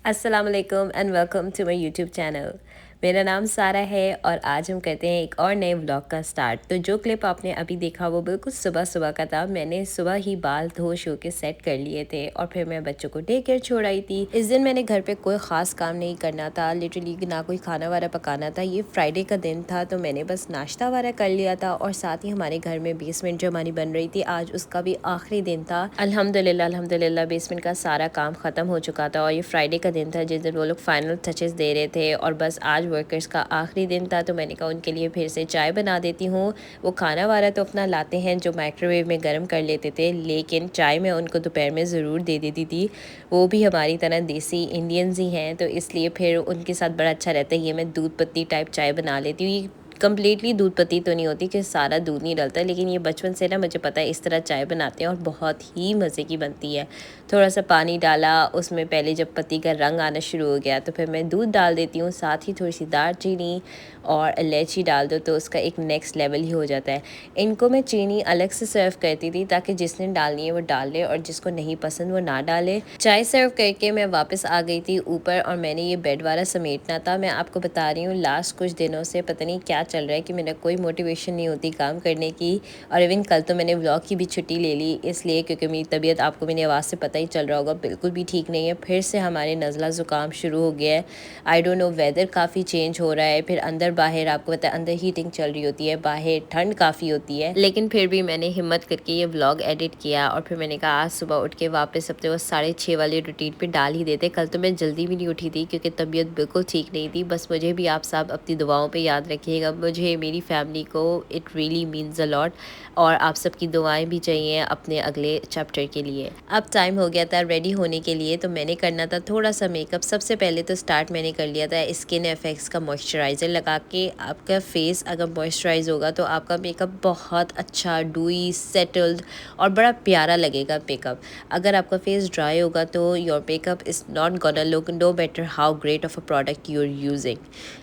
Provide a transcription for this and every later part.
अस्सलाम वालेकुम and welcome to my YouTube channel. मेरा नाम सारा है और आज हम करते हैं एक और नए व्लॉग का स्टार्ट। तो जो क्लिप आपने अभी देखा वो बिल्कुल सुबह सुबह का था। मैंने सुबह ही बाल धो शो के सेट कर लिए थे और फिर मैं बच्चों को डे केयर छोड़ आई थी। इस दिन मैंने घर पे कोई ख़ास काम नहीं करना था, लिटरली ना कोई खाना वारा पकाना था। ये फ्राइडे का दिन था तो मैंने बस नाश्ता वारा कर लिया था और साथ ही हमारे घर में बेसमेंट जो हमारी बन रही थी आज उसका भी आखिरी दिन था। अल्हम्दुलिल्लाह बेसमेंट का सारा काम ख़त्म हो चुका था और ये फ्राइडे का दिन था जिस दिन वो लोग फाइनल टचेस दे रहे थे और बस आज वर्कर्स का आखिरी दिन था। तो मैंने कहा उनके लिए फिर से चाय बना देती हूँ। वो खाना वारा तो अपना लाते हैं जो माइक्रोवेव में गर्म कर लेते थे, लेकिन चाय मैं उनको दोपहर में ज़रूर दे देती थी। वो भी हमारी तरह देसी इंडियंस ही हैं तो इसलिए फिर उनके साथ बड़ा अच्छा रहता है। ये मैं दूध पत्ती टाइप चाय बना लेती हूँ। ये कम्प्लीटली दूध पत्ती तो नहीं होती कि सारा दूध नहीं डलता, लेकिन ये बचपन से ना मुझे पता है इस तरह चाय बनाते हैं और बहुत ही मज़े की बनती है। थोड़ा सा पानी डाला, उसमें पहले जब पत्ती का रंग आना शुरू हो गया तो फिर मैं दूध डाल देती हूँ, साथ ही थोड़ी सी दालचीनी और इलायची डाल दो तो उसका एक नेक्स्ट लेवल ही हो जाता है। इनको मैं चीनी अलग से सर्व करती थी ताकि जिसने डालनी है वो डाल ले और जिसको नहीं पसंद वो ना डाले। चाय सर्व करके मैं वापस आ गई थी ऊपर और मैंने ये बेड वाला समेटना था। मैं आपको बता रही हूँ लास्ट कुछ दिनों से पता नहीं क्या चल रहा है कि मेरा कोई मोटिवेशन नहीं होती काम करने की। और इवन कल तो मैंने व्लॉग की भी छुट्टी ले ली इसलिए क्योंकि मेरी तबीयत आपको मेरी आवाज़ से पता ही चल रहा होगा बिल्कुल भी ठीक नहीं है। फिर से हमारे नज़ला ज़ुकाम शुरू हो गया है। आई डोंट नो, वेदर काफ़ी चेंज हो रहा है। फिर अंदर बाहर आपको पता है अंदर हीटिंग चल रही होती है, बाहर ठंड काफ़ी होती है, लेकिन फिर भी मैंने हिम्मत करके ये व्लॉग एडिट किया और फिर मैंने कहा आज सुबह उठ के वापस अपने वो 6:30 वाले रूटीन पे डाल ही देते। कल तो मैं जल्दी भी नहीं उठी थी क्योंकि तबीयत बिल्कुल ठीक नहीं थी। बस मुझे भी आप सब अपनी दुआओं पे याद रखिएगा, मुझे मेरी फैमिली को it really means a lot और आप सबकी दुआएं भी चाहिए अपने अगले चैप्टर के लिए। अब टाइम हो गया था रेडी होने के लिए तो मैंने करना था थोड़ा सा मेकअप। सबसे पहले तो स्टार्ट मैंने कर लिया था स्किन एफेक्ट्स का मॉइस्चराइज़र लगा के। आपका फेस अगर मॉइस्चराइज होगा तो आपका मेकअप बहुत अच्छा डूई सेटल्ड और बड़ा प्यारा लगेगा मेकअप। अगर आपका फेस ड्राई होगा तो your makeup is not gonna look no better how great of a product you are using.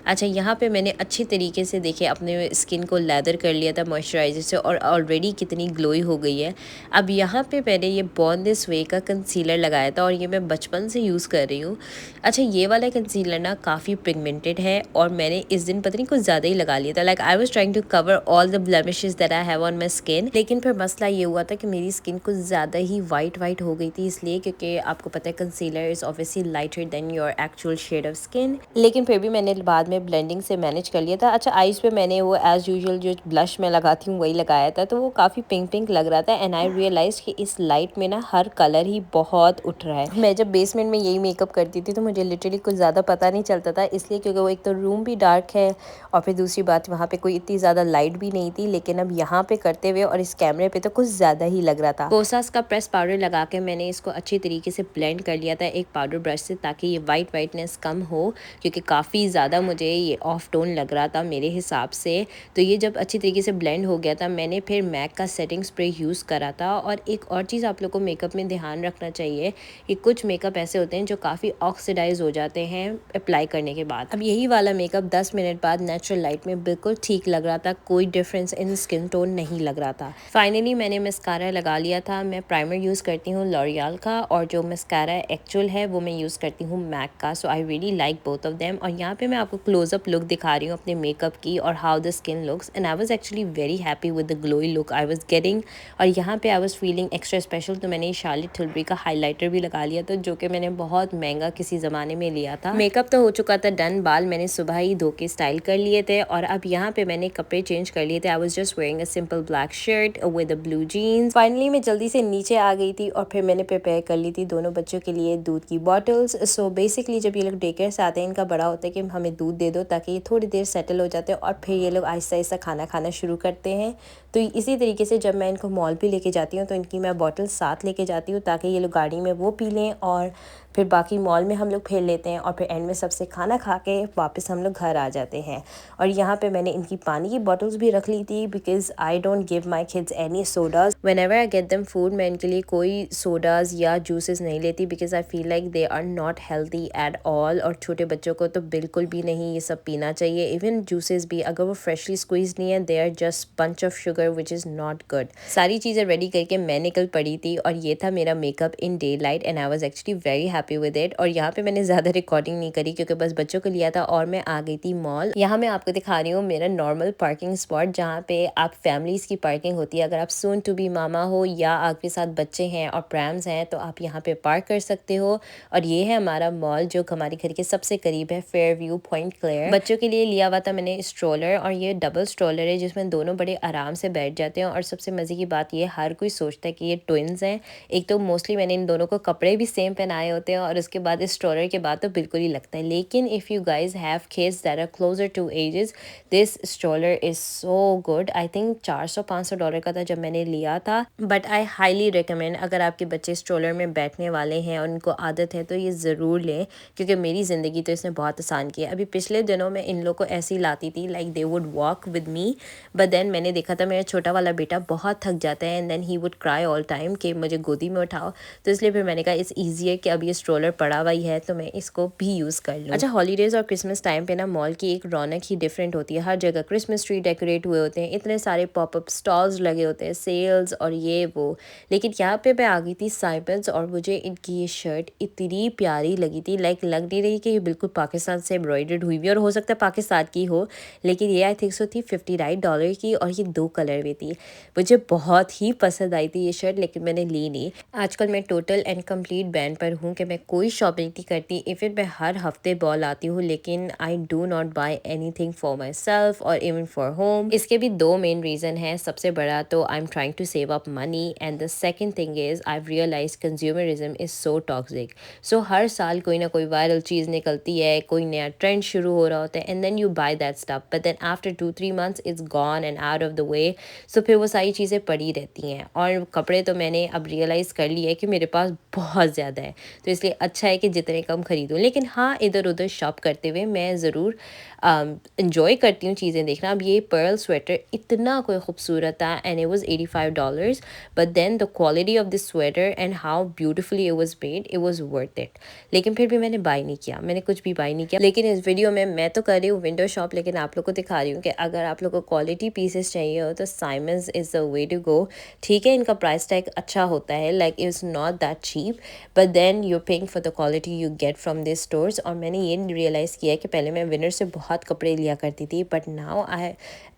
अच्छा, यहाँ पे मैंने अच्छी तरीके से देखिए अपने स्किन को लेदर कर लिया था मॉइस्चराइज़र से और ऑलरेडी कितनी ग्लोई हो गई है। अब यहाँ पे मैंने ये बॉर्न दिस वे का कंसीलर लगाया था और ये मैं बचपन से यूज़ कर रही हूँ। अच्छा, ये वाला कंसीलर ना काफ़ी पिगमेंटेड है और मैंने इस दिन पता नहीं कुछ ज़्यादा ही लगा लिया था। Like I was trying to cover all the blemishes that I have on my skin, लेकिन फिर मसला ये हुआ था कि मेरी स्किन कुछ ज़्यादा ही वाइट हो गई थी, इसलिए क्योंकि आपको पता है concealer is obviously lighter than your actual shade of skin. लेकिन फिर भी मैंने बाद में ब्लेंडिंग से मैनेज कर लिया था। अच्छा, आईज़ पे मैंने वो एज़ यूजुअल जो ब्लश मैं लगाती हूँ वही लगाया था तो वो काफ़ी पिंक पिंक लग रहा था एंड आई रियलाइज कि इस लाइट में ना हर कलर ही बहुत उठ रहा है। मैं जब बेसमेंट में यही मेकअप करती थी तो मुझे लिटरली कुछ ज़्यादा पता नहीं चलता था, इसलिए क्योंकि वो एक तो रूम भी डार्क है और फिर दूसरी बात वहाँ पे कोई इतनी ज़्यादा लाइट भी नहीं थी। लेकिन अब यहाँ पे करते हुए और इस कैमरे पे तो कुछ ज़्यादा ही लग रहा था। कोसास का प्रेस पाउडर लगा के मैंने इसको अच्छी तरीके से ब्लेंड कर लिया था एक पाउडर ब्रश से ताकि ये वाइटनेस कम हो, क्योंकि काफ़ी ज़्यादा मुझे ये ऑफ टोन लग रहा था मेरे हिसाब से। तो ये जब अच्छी तरीके से ब्लेंड हो गया था मैंने फिर मैक का सेटिंग स्प्रे यूज़ करा था। और एक और चीज़ आप लोग को मेकअप में ध्यान रखना चाहिए कि कुछ मेकअप ऐसे होते हैं जो काफ़ी ऑक्सीडाइज हो जाते हैं अप्लाई करने के बाद। अब यही वाला मेकअप 10 मिनट बाद नेचुरल लाइट में बिल्कुल ठीक लग रहा था, कोई डिफरेंस इन स्किन टोन नहीं लग रहा था। फाइनली मैंने मस्कारा लगा लिया था। मैं प्राइमर यूज़ करती हूँ लॉरियल का और जो मस्कारा एक्चुअल है वो मैं यूज़ करती हूँ मैक का। So I really like both of them. और यहाँ पे मैं आपको क्लोजअप लुक दिखा रही हूँ अपने मेकअप की और how the skin looks and I was actually very happy with the glowy look I was getting. और यहाँ पे I was feeling extra special तो मैंने शार्लेट tilbury का हाइलाइटर भी लगा लिया था जो कि मैंने बहुत महंगा किसी ज़माने में लिया था। मेकअप तो हो चुका था डन, बाल मैंने सुबह ही धो के स्टाइल कर लिए थे और अब यहाँ पे मैंने कपड़े चेंज कर लिए थे। I was just wearing a simple black shirt with a blue jeans. Finally मैं जल्दी से नीचे आ गई थी और फिर मैंने प्रिपेयर कर ली थी दोनों बच्चों के लिए दूध की बॉटल्स। सो बेसिकली जब ये लोग डे केयर से आते हैं इनका बड़ा होता है कि हमें दूध दे दो ताकि ये थोड़ी देर सेटल हो जाते हैं और फिर ये लोग आहिस्ता आहिस्ता खाना खाना शुरू करते हैं। तो इसी तरीके से जब मैं इनको मॉल भी लेके जाती हूँ तो इनकी मैं बॉटल साथ लेके जाती हूँ ताकि ये लोग गाड़ी में वो पी लें और फिर बाकी मॉल में हम लोग खेल लेते हैं और फिर एंड में सबसे खाना खा के वापस हम लोग घर आ जाते हैं। और यहाँ पे मैंने इनकी पानी की बॉटल्स भी रख ली थी because I don't give my kids any sodas. Whenever I get them food मैं इनके लिए कोई सोडाज या जूसेस नहीं लेती because I feel like they are not healthy at all. और छोटे बच्चों को तो बिल्कुल भी नहीं ये सब पीना चाहिए। इवन जूसेस भी अगर वो फ्रेशली स्क्वीज नहीं है they are just bunch of sugar which is not good. सारी चीज़ें रेडी करके मैं निकल पड़ी थी और ये था मेरा makeup in day light and I was actually very happy with it. और यहाँ पे मैंने ज़्यादा रिकॉर्डिंग नहीं करी क्योंकि बस बच्चों को लिया था और मैं आ गई थी मॉल। यहाँ मैं आपको दिखा रही हूँ मेरा नॉर्मल पार्किंग स्पॉट जहाँ पे आप फैमिलीज़ की पार्किंग होती है। अगर आप सून टू बी मामा हो या आपके साथ बच्चे हैं और प्रैम्स हैं तो आप यहाँ पे पार्क कर सकते हो। और ये है हमारा मॉल जो हमारे घर के सबसे करीब है, फेयर व्यू पॉइंट क्लियर। बच्चों के लिए लिया हुआ था मैंने स्ट्रोलर, और ये डबल स्ट्रोलर है जिसमें दोनों बड़े आराम से बैठ जाते हैं। और सबसे मज़े की बात ये, हर कोई सोचता है कि ये ट्विन्स हैं। एक तो मोस्टली मैंने इन दोनों को कपड़े भी सेम पहनाए होते हैं और उसके बाद इस स्ट्रोलर के बाद तो बिल्कुल ही लगता है। लेकिन if you guys have kids that are closer to ages, this stroller is so good. I think $400-500 का था जब मैंने लिया था, बट आई हाईली रिकमेंड अगर आपके बच्चे स्ट्रोलर में बैठने वाले हैं और उनको आदत है तो ये ज़रूर लें, क्योंकि मेरी ज़िंदगी तो इसने बहुत आसान की है। अभी पिछले दिनों में इन लोग को ऐसे ही लाती थी, like they would walk with me, but then मैंने देखा था मेरा छोटा वाला बेटा बहुत थक जाता है and then he would cry all time कि मुझे गोदी में उठाओ। तो इसलिए फिर मैंने कहा इट्स ईजियर कि अब ये स्ट्रोलर पड़ा हुआ ही है तो मैं इसको भी यूज़ कर लूँ। अच्छा, हॉलीडेज़ और क्रिसमस टाइम पे ना मॉल की एक रौनक ही डिफरेंट होती है। हर जगह क्रिसमस ट्री डेकोरेट हुए होते हैं, इतने सारे पॉपअप स्टॉल्स लगे होते हैं, सेल्स और ये वो। लेकिन यहाँ पे मैं आ गई थी साइमंड्स और मुझे इनकी ये शर्ट इतनी प्यारी लगी थी, लाइक लग नहीं रही कि ये बिल्कुल पाकिस्तान से एम्ब्रॉयडर्ड हुई हुई, और हो सकता है पाकिस्तान की हो, लेकिन ये आई थिंक सो थी $59 की और ये 2 कलर में थी। मुझे बहुत ही पसंद आई थी ये शर्ट, लेकिन मैंने ली नहीं। आजकल मैं टोटल एंड कंप्लीट बैन पर हूँ कि मैं कोई शॉपिंग नहीं करती। इवन मैं हर हफ्ते बॉल आती हूँ, लेकिन I do not buy anything for myself और इवन फॉर होम। इसके भी 2 मेन रीज़न हैं। सबसे बड़ा तो I am trying to save up money, and the second thing is I realize consumerism is so toxic. So हर साल कोई ना कोई वायरल चीज़ निकलती है, कोई नया ट्रेंड शुरू हो रहा होता है, and then you buy that stuff, but then after 2-3 months it's gone and out of the way. So फिर वो सारी चीज़ें पड़ी रहती हैं। और कपड़े तो मैंने अब रियलाइज़ कर लिया है कि मेरे पास बहुत ज़्यादा है, तो इसलिए अच्छा है कि जितने कम खरीदूँ। लेकिन हाँ, इधर उधर शॉप करते हुए मैं ज़रूर इंजॉय करती हूँ चीज़ें देखना। अब ये पर्ल स्वेटर इतना कोई खूबसूरत था and it was $85, but then the quality of this sweater and how beautifully it was made, it was worth it. लेकिन फिर भी मैंने बाय नहीं किया, मैंने कुछ भी बाय नहीं किया। लेकिन इस वीडियो में मैं तो कर रही हूँ विंडो शॉप, लेकिन आप लोग को दिखा रही हूँ कि अगर आप लोग को क्वालिटी पीसेस चाहिए हो तो Simons is the way to go. ठीक है, इनका प्राइस टैग अच्छा होता है, like it's not that cheap, but then you paying for the quality you get from this stores. और मैंने ये रियलाइज़ किया है कि पहले मैं विनर से बहुत कपड़े लिया करती थी, बट नाउ आई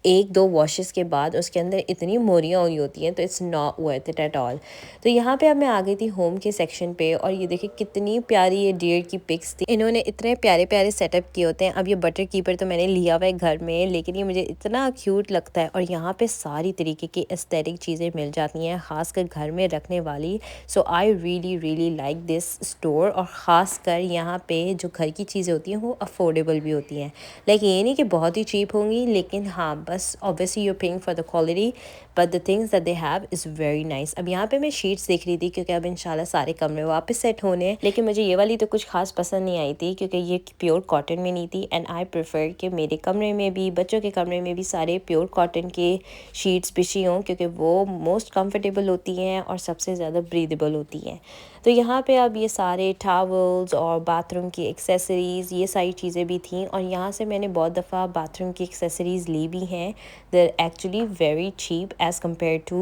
1-2 वॉशेस के बाद उसके अंदर इतनी मोरियाँ हुई होती हैं तो it's not worth it at all. तो यहाँ पे अब मैं आ गई थी होम के सेक्शन पे, और ये देखिए कितनी प्यारी ये डियर की पिक्स थी। इन्होंने इतने प्यारे प्यारे सेटअप किए होते हैं। अब ये बटर कीपर तो मैंने लिया हुआ है घर में, लेकिन ये मुझे इतना क्यूट लगता है। और यहाँ पे सारी तरीके की एस्थेटिक चीज़ें मिल जाती हैं, खासकर घर में रखने वाली। So I really like this store. और ख़ासकर यहाँ पे जो घर की चीज़ें होती हैं वो अफोर्डेबल भी होती हैं, लाइक ये नहीं कि बहुत ही चीप होंगी, लेकिन हाँ बस obviously you paying for the quality, but the things that they have is very nice. अब यहाँ पे मैं शीट्स देख रही थी क्योंकि अब इंशाल्लाह सारे कमरे वापस सेट होने हैं, लेकिन मुझे ये वाली तो कुछ खास पसंद नहीं आई थी क्योंकि ये प्योर कॉटन में नहीं थी। एंड आई प्रेफर कि मेरे कमरे में भी, बच्चों के कमरे में भी सारे प्योर कॉटन के शीट्स बिछी हों, क्योंकि वो मोस्ट कंफर्टेबल होती हैं और सबसे ज़्यादा ब्रीदेबल होती हैं। तो यहाँ पे अब ये सारे टॉवल्स और बाथरूम की एक्सेसरीज़, ये सारी चीज़ें भी थी। और यहाँ से मैंने बहुत दफ़ा बाथरूम की एक्सेसरीज़ ली भी हैं, they actually very cheap as compare to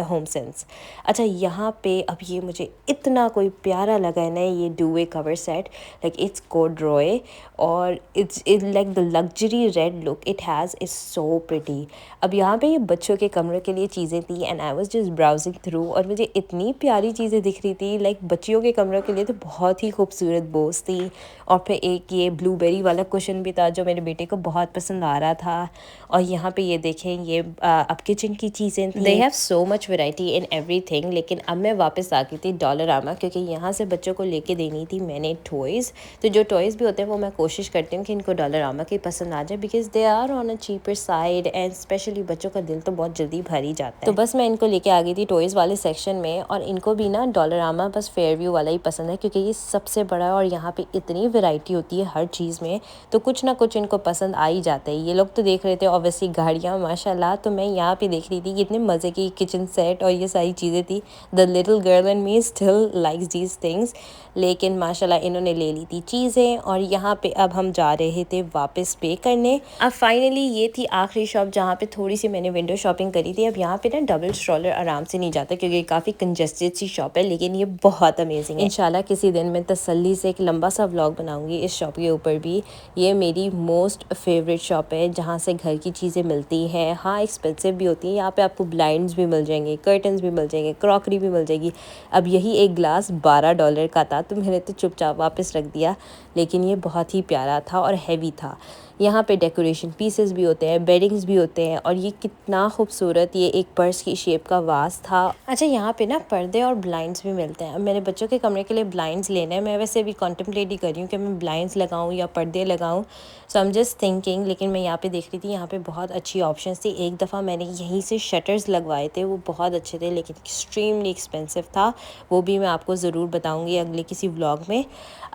HomeSense. अच्छा, यहाँ पे अब ये मुझे इतना कोई प्यारा लगा है ना, ये डुवे cover set, like it's corduroy और it's like the luxury red look it has is so pretty. अब यहाँ पे ये बच्चों के कमरे के लिए चीज़ें थी and I was just browsing through, और मुझे इतनी प्यारी चीज़ें दिख रही थी, लाइक बच्चियों के कमरों के लिए तो बहुत ही खूबसूरत बोस थी। और फिर एक ये ब्लूबेरी वाला कुशन भी था जो मेरे बेटे को बहुत पसंद आ रहा था। और यहाँ पे ये देखें, ये अब किचन की चीज़ें थी। They have so much variety in everything. लेकिन अब मैं वापस आ गई थी डॉलरामा, क्योंकि यहाँ से बच्चों को लेके देनी थी मैंने टॉयज़। तो जो टॉयज़ भी होते हैं वो मैं कोशिश करती हूँ कि इनको डॉलरामा के पसंद आ जाए, because they are on a cheaper side and specially बच्चों का दिल तो बहुत जल्दी भर ही जाता है। तो बस मैं इनको लेके आ गई थी टॉयज़ वाले सेक्शन में, और इनको भी ना डॉलरामा बस फेयरव्यू वाला ही पसंद है क्योंकि ये सबसे बड़ा है और यहाँ पे इतनी वैरायटी होती है हर चीज़ में, तो कुछ ना कुछ इनको पसंद आ ही जाता है। ये लोग तो देख रहे थे ऑब्वियसली गाड़ियाँ माशाल्लाह, तो मैं यहाँ पे देख देख रही थी कि इतने मज़े की किचन सेट और ये सारी चीज़ें थी। The little girl in me still likes these things, लेकिन माशाल्लाह इन्होंने ले ली थी चीज़ें और यहाँ पे अब हम जा रहे थे वापस पे करने। अब फाइनली ये थी आखिरी शॉप जहाँ पे थोड़ी सी मैंने विंडो शॉपिंग करी थी। अब यहाँ पे ना डबल स्ट्रॉलर आराम से नहीं जाता क्योंकि काफ़ी कंजेस्टेड सी शॉप है, लेकिन ये बहुत अमेजिंग है। इंशाल्लाह किसी दिन मैं तसल्ली से एक लंबा सा व्लॉग बनाऊंगी इस शॉप के ऊपर भी। ये मेरी मोस्ट फेवरेट शॉप है जहाँ से घर की चीज़ें मिलती हैं। हाँ, एक्सपेंसिव भी होती हैं। यहाँ पे आपको ब्लाइंड्स भी मिल जाएंगे, कर्टन्स भी मिल जाएंगे, क्रॉकरी भी मिल जाएगी। अब यही एक ग्लास $12 का था तो मैंने तो चुपचाप वापस रख दिया, लेकिन ये बहुत ही प्यारा था और हैवी था। यहाँ पे डेकोरेशन पीसेस भी होते हैं, बेडिंग्स भी होते हैं और ये कितना खूबसूरत ये एक पर्स की शेप का वास था। अच्छा, यहाँ पे ना पर्दे और ब्लाइंड्स भी मिलते हैं। अब मेरे बच्चों के कमरे के लिए ब्लाइंड्स लेना है। मैं वैसे भी कॉन्टम्पलेट ही कर रही हूँ कि मैं ब्लाइंड्स लगाऊँ या पर्दे लगाऊँ, सो आई एम जस्ट थिंकिंग। लेकिन मैं यहाँ पे देख रही थी, यहाँ पे बहुत अच्छी ऑप्शंस थी। एक दफ़ा मैंने यहीं से शटर्स लगवाए थे, वो बहुत अच्छे थे लेकिन एक्सट्रीमली एक्सपेंसिव था। वो भी मैं आपको ज़रूर बताऊँगी अगले किसी व्लॉग में।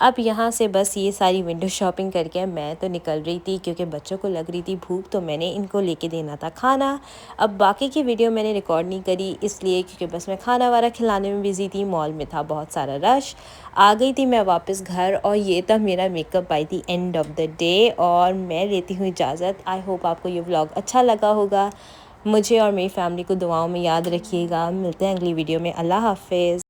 अब यहाँ से बस ये सारी विंडो शॉपिंग करके मैं तो निकल रही थी क्योंकि बच्चों को लग रही थी भूख, तो मैंने इनको लेके देना था खाना। अब बाकी की वीडियो मैंने रिकॉर्ड नहीं करी इसलिए क्योंकि बस मैं खाना वारा खिलाने में बिज़ी थी। मॉल में था बहुत सारा रश। आ गई थी मैं वापस घर और ये था मेरा makeup by the end of the day और मैं लेती हूँ इजाज़त। आई होप आपको ये व्लॉग अच्छा लगा होगा। मुझे और मेरी फैमिली को दुआओं में याद रखिएगा। मिलते हैं अगली वीडियो में। अल्लाह हाफिज़।